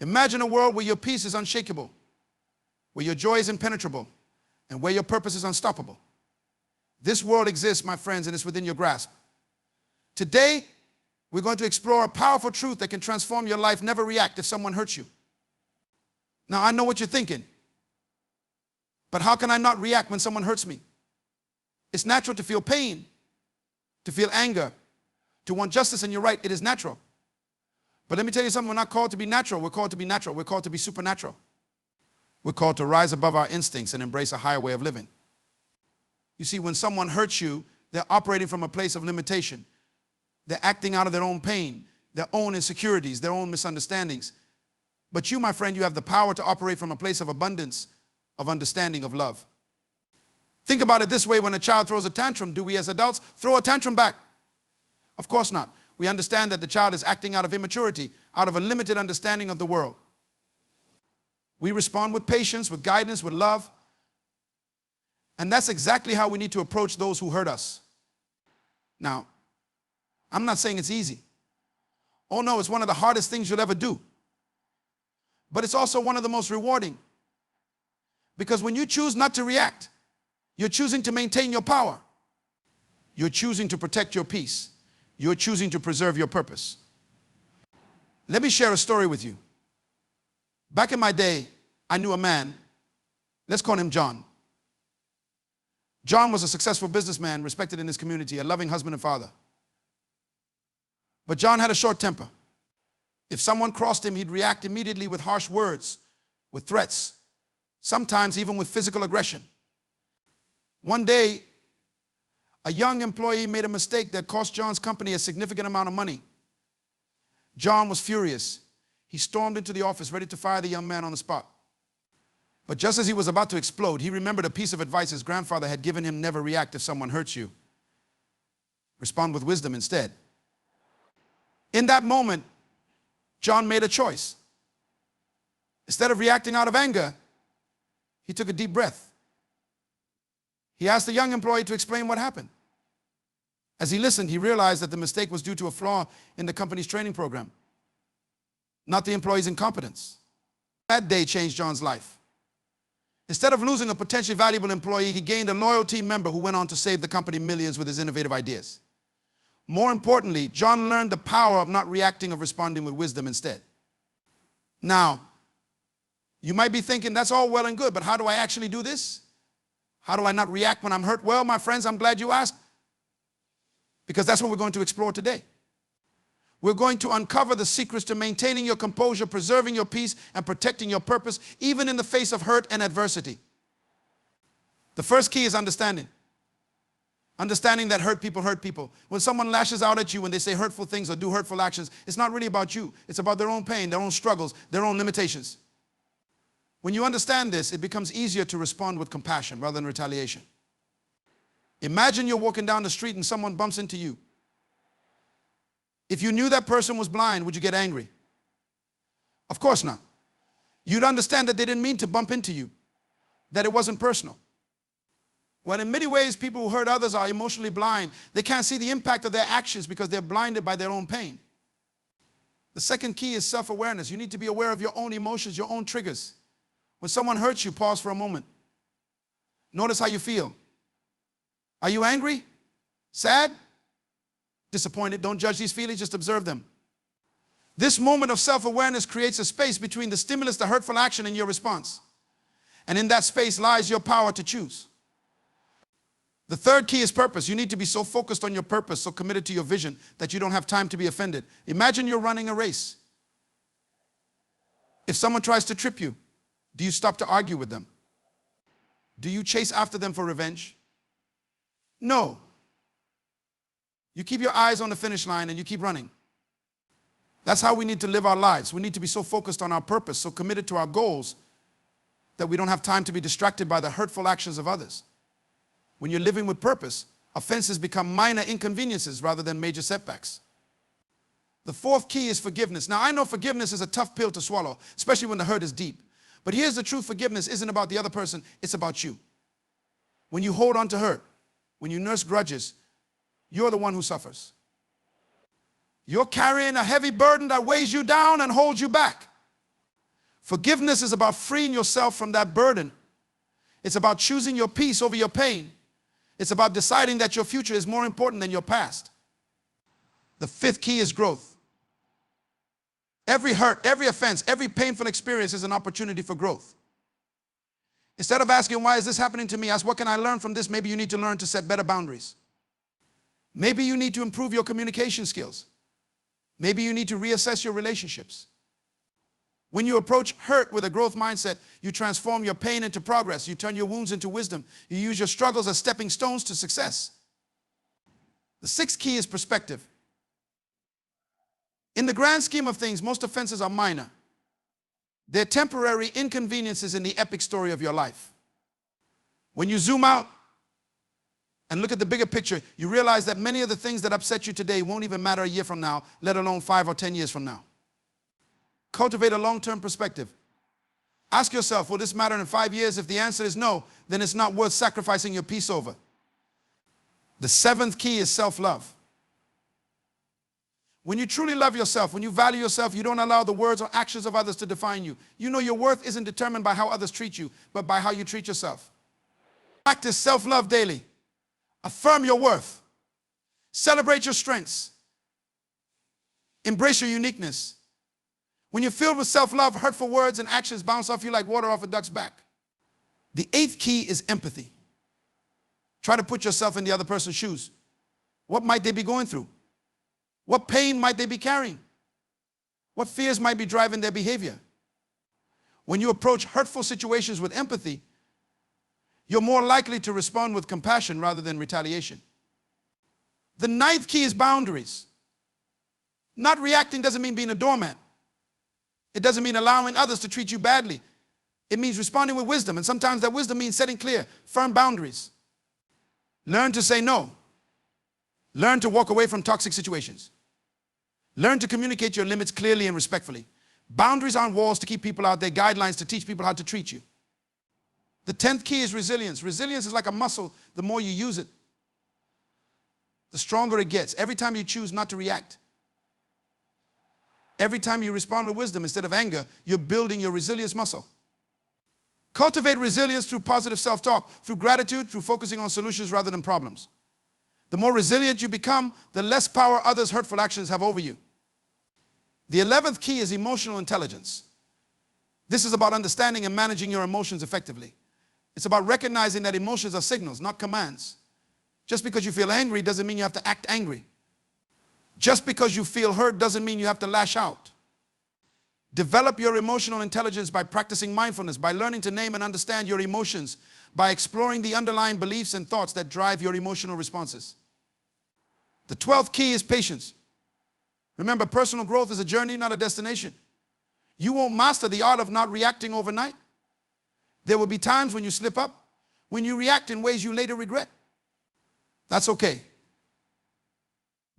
Imagine a world where your peace is unshakable, where your joy is impenetrable, and where your purpose is unstoppable. This world exists, my friends, and it's within your grasp. Today, we're going to explore a powerful truth that can transform your life. Never react if someone hurts you. Now, I know what you're thinking, but how can I not react when someone hurts me? It's natural to feel pain, to feel anger, to want justice, and you're right, it is natural. But let me tell you something, we're not called to be natural, we're called to be natural, we're called to be supernatural. We're called to rise above our instincts and embrace a higher way of living. You see, when someone hurts you, they're operating from a place of limitation. They're acting out of their own pain, their own insecurities, their own misunderstandings. But you, my friend, you have the power to operate from a place of abundance, of understanding, of love. Think about it this way, when a child throws a tantrum, do we as adults throw a tantrum back? Of course not. We understand that the child is acting out of immaturity, out of a limited understanding of the world. We respond with patience, with guidance, with love. And that's exactly how we need to approach those who hurt us. Now, I'm not saying it's easy. Oh no, it's one of the hardest things you'll ever do. But it's also one of the most rewarding. Because when you choose not to react, you're choosing to maintain your power. You're choosing to protect your peace. You're choosing to preserve your purpose. Let me share a story with you. Back in my day, I knew a man, let's call him John. John was a successful businessman, respected in his community, a loving husband and father. But John had a short temper. If someone crossed him, he'd react immediately with harsh words, with threats, sometimes even with physical aggression. One day, a young employee made a mistake that cost John's company a significant amount of money. John was furious. He stormed into the office, ready to fire the young man on the spot. But just as he was about to explode, he remembered a piece of advice his grandfather had given him: never react if someone hurts you. Respond with wisdom instead. In that moment, John made a choice. Instead of reacting out of anger, he took a deep breath. He asked the young employee to explain what happened. As he listened, he realized that the mistake was due to a flaw in the company's training program, not the employee's incompetence. That day changed John's life. Instead of losing a potentially valuable employee, he gained a loyal team member who went on to save the company millions with his innovative ideas. More importantly, John learned the power of not reacting, of responding with wisdom instead. Now, you might be thinking, that's all well and good, but how do I actually do this? How do I not react when I'm hurt? Well, my friends, I'm glad you asked, because that's what we're going to explore today. We're going to uncover the secrets to maintaining your composure, preserving your peace, and protecting your purpose, even in the face of hurt and adversity. The first key is understanding. Understanding that hurt people hurt people. When someone lashes out at you, when they say hurtful things or do hurtful actions, it's not really about you. It's about their own pain, their own struggles, their own limitations. When you understand this, it becomes easier to respond with compassion rather than retaliation. Imagine you're walking down the street and someone bumps into you. If you knew that person was blind, would you get angry? Of course not. You'd understand that they didn't mean to bump into you, that it wasn't personal. Well, in many ways, people who hurt others are emotionally blind. They can't see the impact of their actions because they're blinded by their own pain. The second key is self-awareness. You need to be aware of your own emotions, your own triggers. When someone hurts you, pause for a moment. Notice how you feel. Are you angry? Sad? Disappointed? Don't judge these feelings, just observe them. This moment of self-awareness creates a space between the stimulus, the hurtful action, and your response. And in that space lies your power to choose. The third key is purpose. You need to be so focused on your purpose, so committed to your vision, that you don't have time to be offended. Imagine you're running a race. If someone tries to trip you, do you stop to argue with them? Do you chase after them for revenge? No. You keep your eyes on the finish line and you keep running. That's how we need to live our lives. We need to be so focused on our purpose, so committed to our goals, that we don't have time to be distracted by the hurtful actions of others. When you're living with purpose, offenses become minor inconveniences rather than major setbacks. The fourth key is forgiveness. Now, I know forgiveness is a tough pill to swallow, especially when the hurt is deep. But here's the truth: forgiveness isn't about the other person, it's about you. When you hold on to hurt, when you nurse grudges, you're the one who suffers. You're carrying a heavy burden that weighs you down and holds you back. Forgiveness is about freeing yourself from that burden. It's about choosing your peace over your pain. It's about deciding that your future is more important than your past. The fifth key is growth. Every hurt, every offense, every painful experience is an opportunity for growth. Instead of asking, why is this happening to me? Ask, what can I learn from this? Maybe you need to learn to set better boundaries. Maybe you need to improve your communication skills. Maybe you need to reassess your relationships. When you approach hurt with a growth mindset, you transform your pain into progress. You turn your wounds into wisdom. You use your struggles as stepping stones to success. The sixth key is perspective. In the grand scheme of things, most offenses are minor. They're temporary inconveniences in the epic story of your life. When you zoom out and look at the bigger picture, you realize that many of the things that upset you today won't even matter a year from now, let alone 5 or 10 years from now. Cultivate a long-term perspective. Ask yourself, will this matter in 5 years? If the answer is no, then it's not worth sacrificing your peace over. The seventh key is self-love. When you truly love yourself, when you value yourself, you don't allow the words or actions of others to define you. You know your worth isn't determined by how others treat you, but by how you treat yourself. Practice self-love daily. Affirm your worth. Celebrate your strengths. Embrace your uniqueness. When you're filled with self-love, hurtful words and actions bounce off you like water off a duck's back. The eighth key is empathy. Try to put yourself in the other person's shoes. What might they be going through? What pain might they be carrying? What fears might be driving their behavior? When you approach hurtful situations with empathy, you're more likely to respond with compassion rather than retaliation. The ninth key is boundaries. Not reacting doesn't mean being a doormat. It doesn't mean allowing others to treat you badly. It means responding with wisdom, and sometimes that wisdom means setting clear, firm boundaries. Learn to say no. Learn to walk away from toxic situations. Learn to communicate your limits clearly and respectfully. Boundaries aren't walls to keep people out, they're guidelines to teach people how to treat you. The 10th key is resilience. Resilience is like a muscle. The more you use it, the stronger it gets. Every time you choose not to react, every time you respond with wisdom instead of anger, you're building your resilience muscle. Cultivate resilience through positive self-talk, through gratitude, through focusing on solutions rather than problems. The more resilient you become, the less power others' hurtful actions have over you. The 11th key is emotional intelligence. This is about understanding and managing your emotions effectively. It's about recognizing that emotions are signals, not commands. Just because you feel angry doesn't mean you have to act angry. Just because you feel hurt doesn't mean you have to lash out. Develop your emotional intelligence by practicing mindfulness, by learning to name and understand your emotions, by exploring the underlying beliefs and thoughts that drive your emotional responses. The 12th key is patience. Remember, personal growth is a journey, not a destination. You won't master the art of not reacting overnight. There will be times when you slip up, when you react in ways you later regret. That's okay.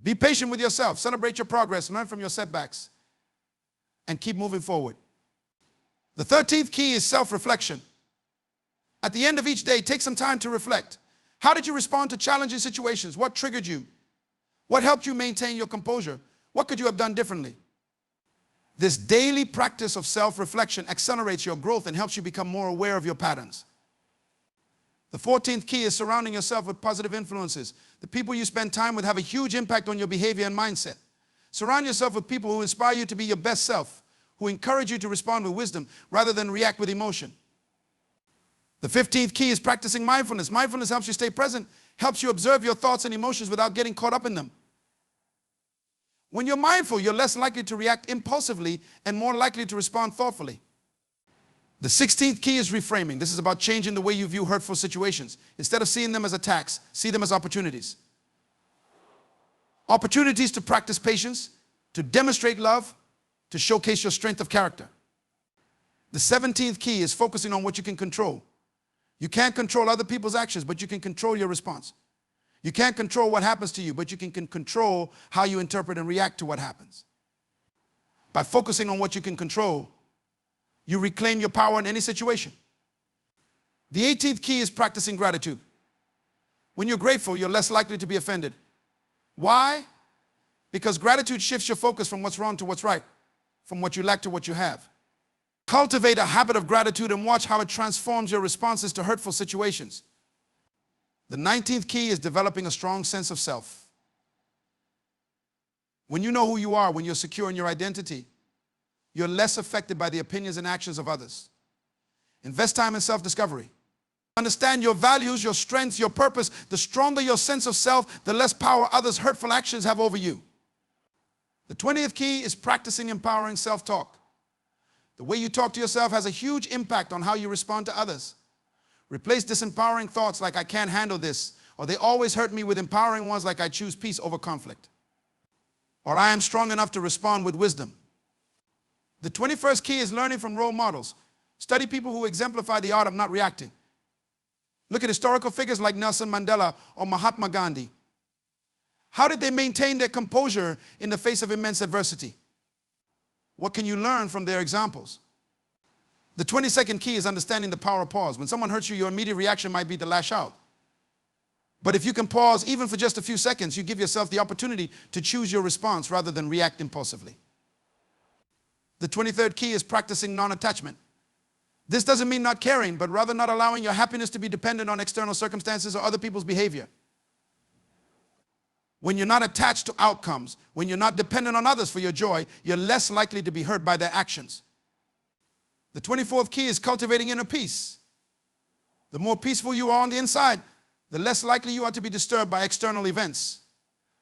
Be patient with yourself, celebrate your progress, learn from your setbacks, and keep moving forward. The 13th key is self-reflection. At the end of each day, take some time to reflect. How did you respond to challenging situations? What triggered you? What helped you maintain your composure? What could you have done differently? This daily practice of self-reflection accelerates your growth and helps you become more aware of your patterns. The 14th key is surrounding yourself with positive influences. The people you spend time with have a huge impact on your behavior and mindset. Surround yourself with people who inspire you to be your best self, who encourage you to respond with wisdom rather than react with emotion. The 15th key is practicing mindfulness. Mindfulness helps you stay present, helps you observe your thoughts and emotions without getting caught up in them. When you're mindful, you're less likely to react impulsively and more likely to respond thoughtfully. The 16th key is reframing. This is about changing the way you view hurtful situations. Instead of seeing them as attacks, see them as opportunities. Opportunities to practice patience, to demonstrate love, to showcase your strength of character. The 17th key is focusing on what you can control. You can't control other people's actions, but you can control your response. You can't control what happens to you, but you can control how you interpret and react to what happens. By focusing on what you can control, you reclaim your power in any situation. The 18th key is practicing gratitude. When you're grateful, you're less likely to be offended. Why? Because gratitude shifts your focus from what's wrong to what's right, from what you lack to what you have. Cultivate a habit of gratitude and watch how it transforms your responses to hurtful situations. The 19th key is developing a strong sense of self. When you know who you are, when you're secure in your identity, you're less affected by the opinions and actions of others. Invest time in self-discovery. Understand your values, your strengths, your purpose. The stronger your sense of self, the less power others' hurtful actions have over you. The 20th key is practicing empowering self-talk. The way you talk to yourself has a huge impact on how you respond to others. Replace disempowering thoughts like "I can't handle this," or "they always hurt me," with empowering ones like "I choose peace over conflict," or "I am strong enough to respond with wisdom." The 21st key is learning from role models. Study people who exemplify the art of not reacting. Look at historical figures like Nelson Mandela or Mahatma Gandhi. How did they maintain their composure in the face of immense adversity? What can you learn from their examples? The 22nd key is understanding the power of pause. When someone hurts you, your immediate reaction might be to lash out. But if you can pause even for just a few seconds, you give yourself the opportunity to choose your response rather than react impulsively. The 23rd key is practicing non-attachment. This doesn't mean not caring, but rather not allowing your happiness to be dependent on external circumstances or other people's behavior. When you're not attached to outcomes, when you're not dependent on others for your joy, you're less likely to be hurt by their actions. The 24th key is cultivating inner peace. The more peaceful you are on the inside, the less likely you are to be disturbed by external events.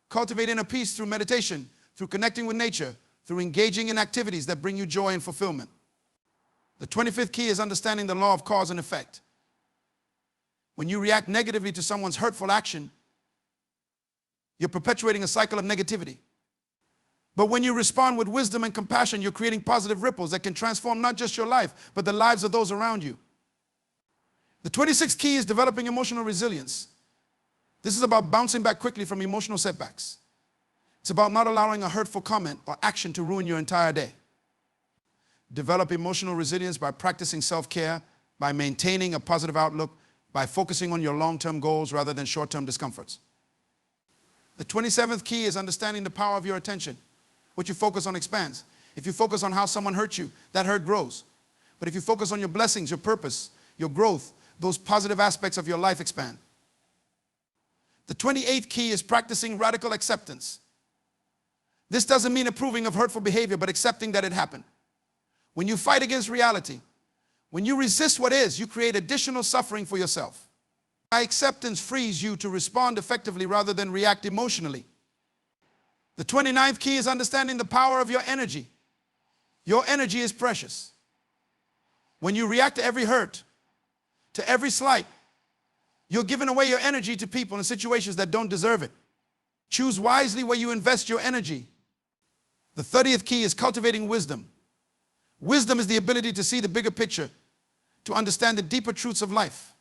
Cultivate inner peace through meditation, through connecting with nature, through engaging in activities that bring you joy and fulfillment. The 25th key is understanding the law of cause and effect. When you react negatively to someone's hurtful action, you're perpetuating a cycle of negativity. But when you respond with wisdom and compassion, you're creating positive ripples that can transform not just your life, but the lives of those around you. The 26th key is developing emotional resilience. This is about bouncing back quickly from emotional setbacks. It's about not allowing a hurtful comment or action to ruin your entire day. Develop emotional resilience by practicing self-care, by maintaining a positive outlook, by focusing on your long-term goals rather than short-term discomforts. The 27th key is understanding the power of your attention. What you focus on expands. If you focus on how someone hurt you, that hurt grows. But if you focus on your blessings, your purpose, your growth, those positive aspects of your life expand. The 28th key is practicing radical acceptance. This doesn't mean approving of hurtful behavior, but accepting that it happened. When you fight against reality, when you resist what is, you create additional suffering for yourself. Acceptance frees you to respond effectively rather than react emotionally. The 29th key is understanding the power of your energy. Your energy is precious. When you react to every hurt, to every slight, you're giving away your energy to people in situations that don't deserve it. Choose wisely where you invest your energy. The 30th key is cultivating wisdom. Wisdom is the ability to see the bigger picture, to understand the deeper truths of life.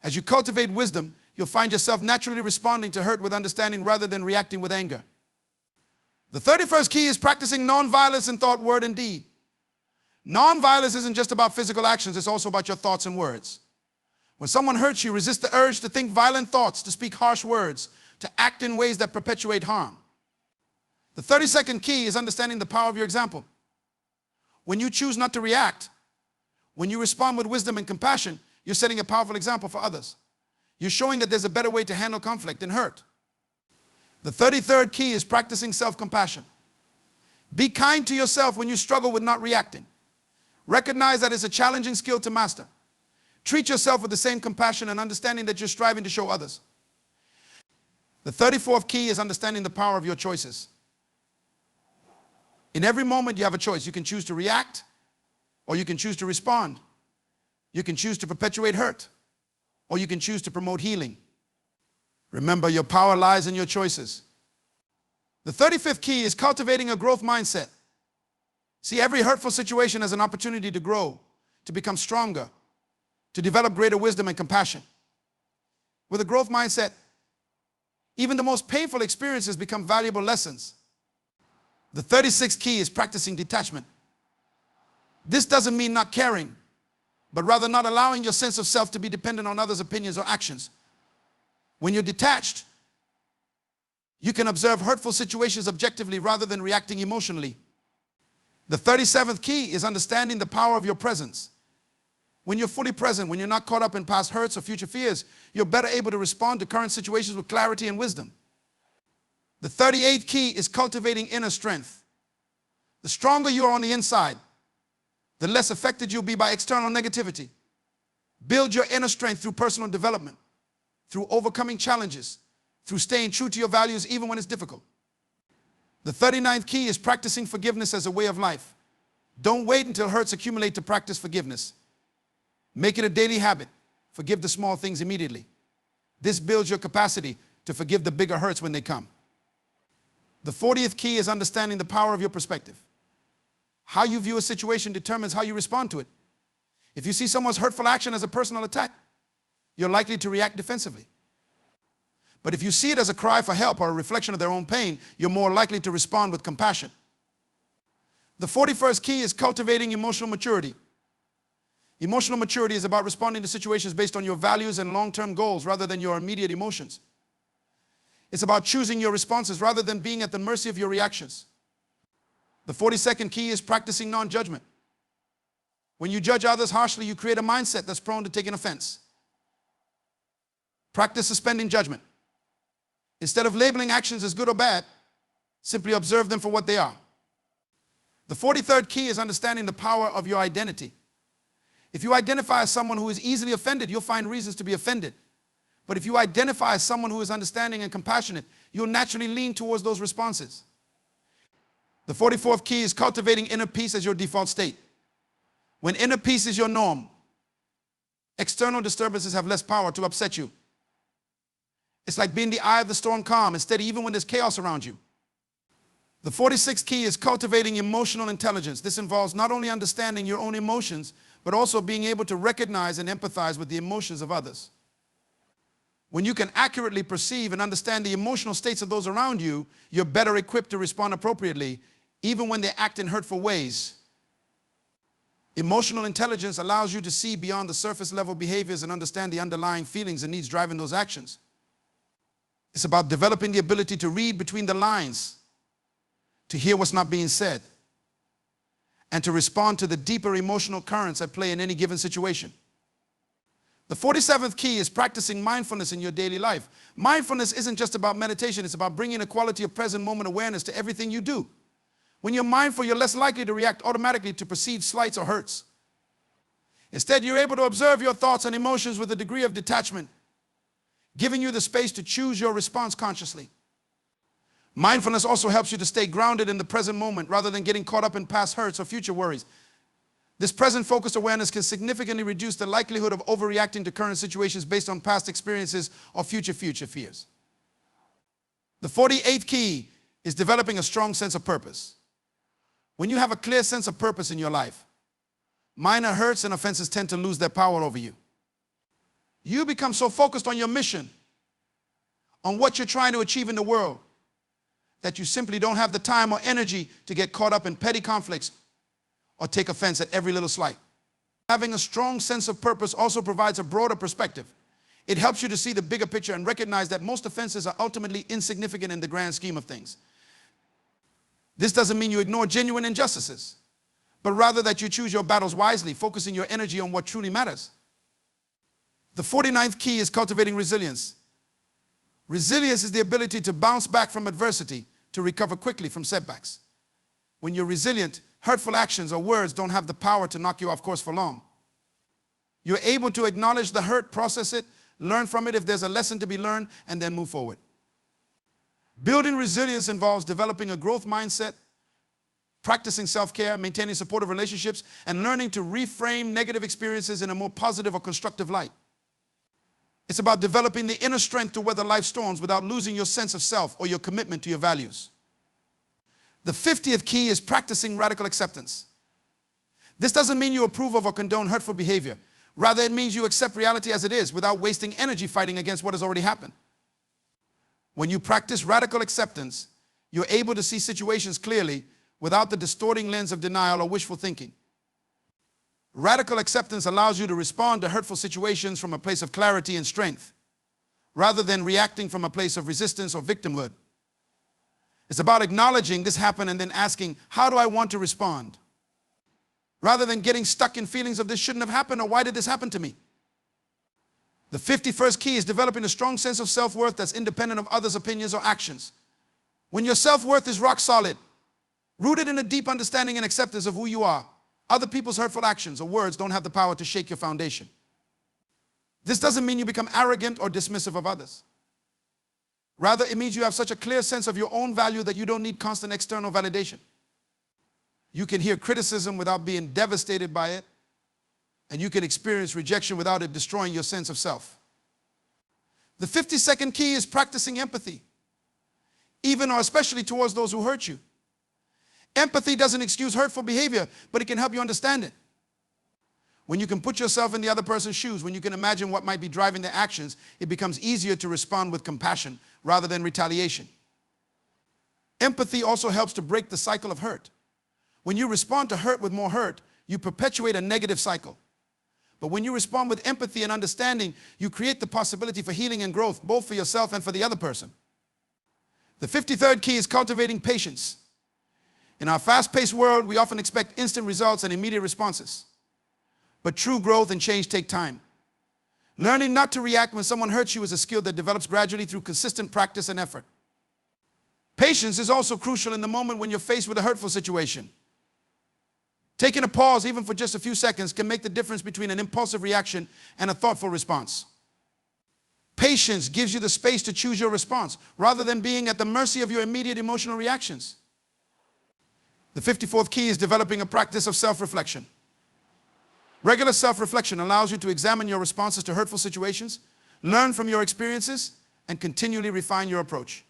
As you cultivate wisdom, you'll find yourself naturally responding to hurt with understanding rather than reacting with anger. The 31st key is practicing nonviolence in thought, word, and deed. Nonviolence isn't just about physical actions, it's also about your thoughts and words. When someone hurts you, resist the urge to think violent thoughts, to speak harsh words, to act in ways that perpetuate harm. The 32nd key is understanding the power of your example. When you choose not to react, when you respond with wisdom and compassion, you're setting a powerful example for others. You're showing that there's a better way to handle conflict and hurt. The 33rd key is practicing self-compassion. Be kind to yourself when you struggle with not reacting. Recognize that it's a challenging skill to master. Treat yourself with the same compassion and understanding that you're striving to show others. The 34th key is understanding the power of your choices. In every moment you have a choice. You can choose to react or you can choose to respond. You can choose to perpetuate hurt, or you can choose to promote healing. Remember, your power lies in your choices. The 35th key is cultivating a growth mindset. See every hurtful situation as an opportunity to grow, to become stronger, to develop greater wisdom and compassion. With a growth mindset, even the most painful experiences become valuable lessons. The 36th key is practicing detachment. This doesn't mean not caring, but rather not allowing your sense of self to be dependent on others' opinions or actions. When you're detached, you can observe hurtful situations objectively rather than reacting emotionally. The 37th key is understanding the power of your presence. When you're fully present, when you're not caught up in past hurts or future fears, you're better able to respond to current situations with clarity and wisdom. The 38th key is cultivating inner strength. The stronger you are on the inside, the less affected you'll be by external negativity. Build your inner strength through personal development, through overcoming challenges, through staying true to your values even when it's difficult. The 39th key is practicing forgiveness as a way of life. Don't wait until hurts accumulate to practice forgiveness. Make it a daily habit. Forgive the small things immediately. This builds your capacity to forgive the bigger hurts when they come. The 40th key is understanding the power of your perspective. How you view a situation determines how you respond to it. If you see someone's hurtful action as a personal attack, you're likely to react defensively. But if you see it as a cry for help or a reflection of their own pain, you're more likely to respond with compassion. The 41st key is cultivating emotional maturity. Emotional maturity is about responding to situations based on your values and long-term goals rather than your immediate emotions. It's about choosing your responses rather than being at the mercy of your reactions. The 42nd key is practicing non-judgment. When you judge others harshly, you create a mindset that's prone to taking offense. Practice suspending judgment. Instead of labeling actions as good or bad, simply observe them for what they are. The 43rd key is understanding the power of your identity. If you identify as someone who is easily offended, you'll find reasons to be offended. But if you identify as someone who is understanding and compassionate, you'll naturally lean towards those responses. The 44th key is cultivating inner peace as your default state. When inner peace is your norm, external disturbances have less power to upset you. It's like being the eye of the storm calm and steady even when there's chaos around you. The 46th key is cultivating emotional intelligence. This involves not only understanding your own emotions, but also being able to recognize and empathize with the emotions of others. When you can accurately perceive and understand the emotional states of those around you, you're better equipped to respond appropriately, even when they act in hurtful ways. Emotional intelligence allows you to see beyond the surface level behaviors and understand the underlying feelings and needs driving those actions. It's about developing the ability to read between the lines, to hear what's not being said, and to respond to the deeper emotional currents at play in any given situation. The 47th key is practicing mindfulness in your daily life. Mindfulness isn't just about meditation, it's about bringing a quality of present moment awareness to everything you do. When you're mindful, you're less likely to react automatically to perceived slights or hurts. Instead, you're able to observe your thoughts and emotions with a degree of detachment, giving you the space to choose your response consciously. Mindfulness also helps you to stay grounded in the present moment rather than getting caught up in past hurts or future worries. This present focused awareness can significantly reduce the likelihood of overreacting to current situations based on past experiences or future fears. The 48th key is developing a strong sense of purpose. When you have a clear sense of purpose in your life, minor hurts and offenses tend to lose their power over you. You become so focused on your mission, on what you're trying to achieve in the world, that you simply don't have the time or energy to get caught up in petty conflicts or take offense at every little slight. Having a strong sense of purpose also provides a broader perspective. It helps you to see the bigger picture and recognize that most offenses are ultimately insignificant in the grand scheme of things. This doesn't mean you ignore genuine injustices, but rather that you choose your battles wisely, focusing your energy on what truly matters. The 49th key is cultivating resilience. Resilience is the ability to bounce back from adversity, to recover quickly from setbacks. When you're resilient, hurtful actions or words don't have the power to knock you off course for long. You're able to acknowledge the hurt, process it, learn from it if there's a lesson to be learned, and then move forward. Building resilience involves developing a growth mindset, practicing self-care, maintaining supportive relationships, and learning to reframe negative experiences in a more positive or constructive light. It's about developing the inner strength to weather life's storms without losing your sense of self or your commitment to your values. The 50th key is practicing radical acceptance. This doesn't mean you approve of or condone hurtful behavior. Rather, it means you accept reality as it is without wasting energy fighting against what has already happened. When you practice radical acceptance, you're able to see situations clearly without the distorting lens of denial or wishful thinking. Radical acceptance allows you to respond to hurtful situations from a place of clarity and strength, rather than reacting from a place of resistance or victimhood. It's about acknowledging this happened and then asking, how do I want to respond? Rather than getting stuck in feelings of this shouldn't have happened or why did this happen to me? The 51st key is developing a strong sense of self-worth that's independent of others' opinions or actions. When your self-worth is rock solid, rooted in a deep understanding and acceptance of who you are, other people's hurtful actions or words don't have the power to shake your foundation. This doesn't mean you become arrogant or dismissive of others. Rather, it means you have such a clear sense of your own value that you don't need constant external validation. You can hear criticism without being devastated by it, and you can experience rejection without it destroying your sense of self. The 52nd key is practicing empathy, even or especially towards those who hurt you. Empathy doesn't excuse hurtful behavior, but it can help you understand it. When you can put yourself in the other person's shoes, when you can imagine what might be driving their actions, it becomes easier to respond with compassion rather than retaliation. Empathy also helps to break the cycle of hurt. When you respond to hurt with more hurt, you perpetuate a negative cycle. But when you respond with empathy and understanding, you create the possibility for healing and growth, both for yourself and for the other person. The 53rd key is cultivating patience. In our fast-paced world, we often expect instant results and immediate responses. But true growth and change take time. Learning not to react when someone hurts you is a skill that develops gradually through consistent practice and effort. Patience is also crucial in the moment when you're faced with a hurtful situation. Taking a pause, even for just a few seconds, can make the difference between an impulsive reaction and a thoughtful response. Patience gives you the space to choose your response, rather than being at the mercy of your immediate emotional reactions. The 54th key is developing a practice of self-reflection. Regular self-reflection allows you to examine your responses to hurtful situations, learn from your experiences, and continually refine your approach.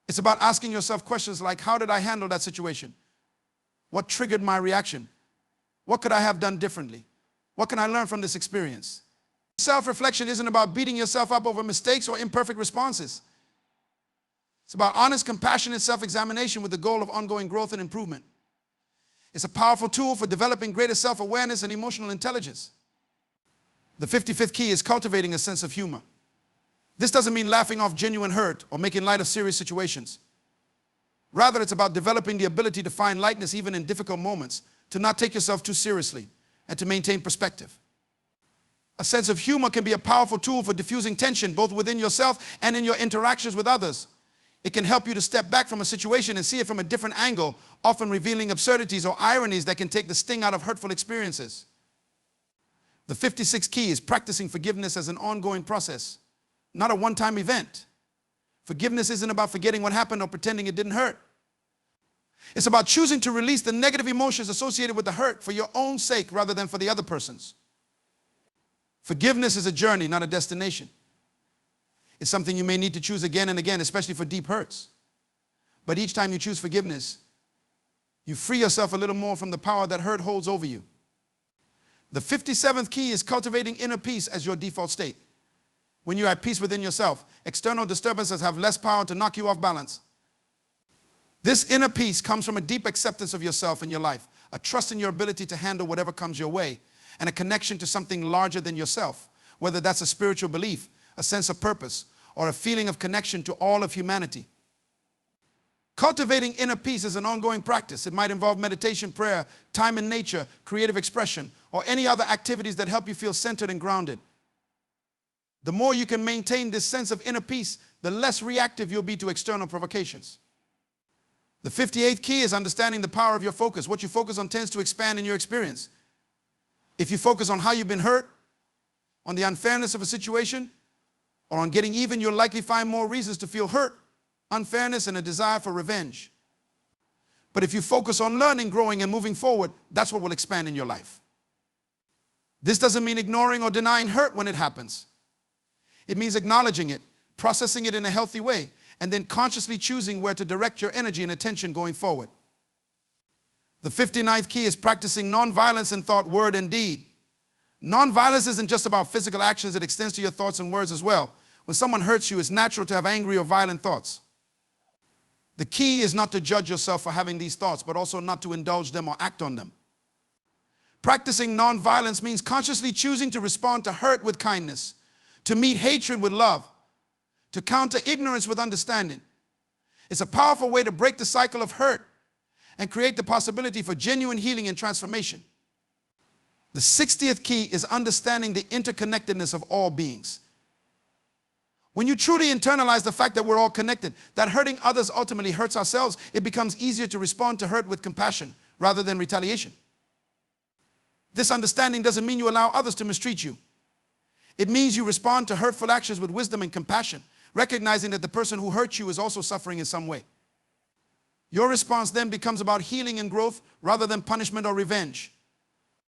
It's about asking yourself questions like, how did I handle that situation? What triggered my reaction? What could I have done differently? What can I learn from this experience? Self-reflection isn't about beating yourself up over mistakes or imperfect responses. It's about honest, compassionate self-examination with the goal of ongoing growth and improvement. It's a powerful tool for developing greater self-awareness and emotional intelligence. The 55th key is cultivating a sense of humor. This doesn't mean laughing off genuine hurt or making light of serious situations. Rather, it's about developing the ability to find lightness even in difficult moments, to not take yourself too seriously, and to maintain perspective. A sense of humor can be a powerful tool for diffusing tension both within yourself and in your interactions with others. It can help you to step back from a situation and see it from a different angle, often revealing absurdities or ironies that can take the sting out of hurtful experiences. The 56th key is practicing forgiveness as an ongoing process, not a one-time event. Forgiveness isn't about forgetting what happened or pretending it didn't hurt. It's about choosing to release the negative emotions associated with the hurt for your own sake rather than for the other person's. Forgiveness is a journey, not a destination. It's something you may need to choose again and again, especially for deep hurts. But each time you choose forgiveness, you free yourself a little more from the power that hurt holds over you. The 57th key is cultivating inner peace as your default state. When you're at peace within yourself, external disturbances have less power to knock you off balance. This inner peace comes from a deep acceptance of yourself and your life, a trust in your ability to handle whatever comes your way, and a connection to something larger than yourself, whether that's a spiritual belief, a sense of purpose, or a feeling of connection to all of humanity. Cultivating inner peace is an ongoing practice. It might involve meditation, prayer, time in nature, creative expression, or any other activities that help you feel centered and grounded. The more you can maintain this sense of inner peace, the less reactive you'll be to external provocations. The 58th key is understanding the power of your focus. What you focus on tends to expand in your experience. If you focus on how you've been hurt, on the unfairness of a situation, or on getting even, you'll likely find more reasons to feel hurt, unfairness, and a desire for revenge. But if you focus on learning, growing, and moving forward, that's what will expand in your life. This doesn't mean ignoring or denying hurt when it happens. It means acknowledging it, processing it in a healthy way, and then consciously choosing where to direct your energy and attention going forward. The 59th key is practicing nonviolence in thought, word, and deed. Nonviolence isn't just about physical actions, it extends to your thoughts and words as well. When someone hurts you, it's natural to have angry or violent thoughts. The key is not to judge yourself for having these thoughts, but also not to indulge them or act on them. Practicing nonviolence means consciously choosing to respond to hurt with kindness, to meet hatred with love, to counter ignorance with understanding, It's a powerful way to break the cycle of hurt and create the possibility for genuine healing and transformation. The 60th key is understanding the interconnectedness of all beings. When you truly internalize the fact that we're all connected, that hurting others ultimately hurts ourselves, it becomes easier to respond to hurt with compassion rather than retaliation. This understanding doesn't mean you allow others to mistreat you. It means you respond to hurtful actions with wisdom and compassion, recognizing that the person who hurt you is also suffering in some way. Your response then becomes about healing and growth rather than punishment or revenge.